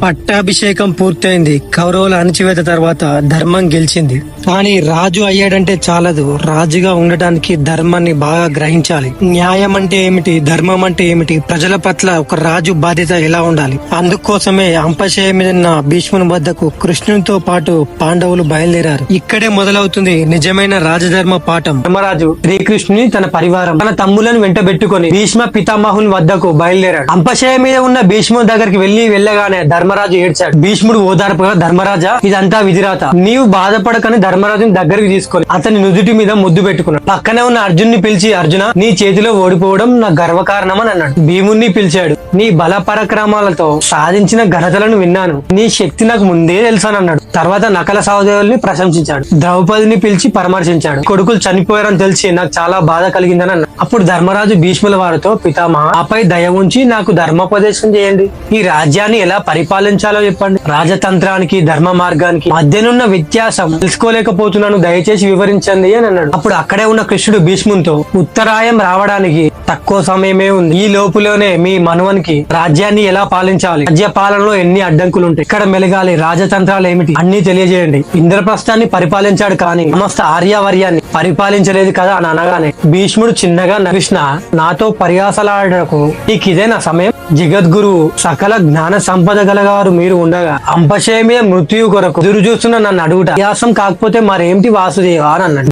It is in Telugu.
పట్టాభిషేకం పూర్తయింది. కౌరవుల అణచివేత తర్వాత ధర్మం గెలిచింది. కానీ రాజు అయ్యాడంటే చాలదు. రాజుగా ఉండటానికి ధర్మాన్ని బాగా గ్రహించాలి. న్యాయం అంటే ఏమిటి, ధర్మం అంటే ఏమిటి, ప్రజల పట్ల ఒక రాజు బాధ్యత ఎలా ఉండాలి. అందుకోసమే అంపశయ మీద ఉన్న భీష్ముని వద్దకు కృష్ణునితో పాటు పాండవులు బయలుదేరారు. ఇక్కడే మొదలవుతుంది నిజమైన రాజధర్మ పాఠం. ధర్మరాజు శ్రీకృష్ణుని తన పరివారం తన తమ్ములను వెంటబెట్టుకుని భీష్మ పితామహుని వద్దకు బయలుదేరాడు. అంపశయ మీద ఉన్న భీష్ముని దగ్గరికి వెళ్ళగానే ధర్మరాజు ఏడ్చాడు. భీష్ముడు ఓదార్పుగా, ధర్మరాజా ఇదంతా విధిరాత, నీవు బాధపడకని ధర్మరాజుని దగ్గరికి తీసుకొని అతని నుదుటి మీద ముద్దు పెట్టుకున్నాడు. పక్కనే ఉన్న అర్జున్ని పిలిచి, అర్జున నీ చేతిలో ఓడిపోవడం నా గర్వకారణం అని అన్నాడు. భీముణ్ణి పిలిచాడు. నీ బల పరాక్రమాలతో సాధించిన ఘనతలను విన్నాను, నీ శక్తి నాకు ముందే తెలుసానన్నాడు. తర్వాత నకల సహోదరుల్ని ప్రశంసించాడు. ద్రౌపదిని పిలిచి పరామర్శించాడు. కొడుకులు చనిపోయారని తెలిసి నాకు చాలా బాధ కలిగిందని అన్నాడు. అప్పుడు ధర్మరాజు భీష్ముల వారితో, పితామహ ఆపై దయ ఉంచి నాకు ధర్మోపదేశం చేయండి. ఈ రాజ్యాన్ని ఎలా పరిపాలించాలో చెప్పండి. రాజతంత్రానికి ధర్మ మార్గానికి మధ్యనున్న వ్యత్యాసం తెలుసుకోలేకపోతున్నాను, దయచేసి వివరించండి అని అన్నాడు. అప్పుడు అక్కడే ఉన్న కృష్ణుడు భీష్మునితో, ఉత్తరాయం రావడానికి తక్కువ సమయమే ఉంది. ఈ లోపులోనే మీ మనవనికి రాజ్యాన్ని ఎలా పాలించాలి, రాజ్య పాలనలో ఎన్ని అడ్డంకులు ఉంటాయి, ఇక్కడ మెలగాలి, రాజతంత్రాలు ఏమిటి అన్ని తెలియజేయండి. ఇంద్రప్రస్థాన్ని పరిపాలించాడు కానీ సమస్త ఆర్యావర్యాన్ని పరిపాలించలేదు కదా అని అనగానే భీష్ముడు చిన్నగా, కృష్ణ నాతో పర్యాసలాడకు నీకిదే నా సమయం. జగద్గురు సకల జ్ఞాన సంపద గలగారు మీరు ఉండగా అంపశయమే మృత్యు కొరకు ఎదురు చూస్తున్న నన్ను అడుగుట వ్యాసం కాకపోతే మరేమిటి వాసుదేవ అని అన్నాడు.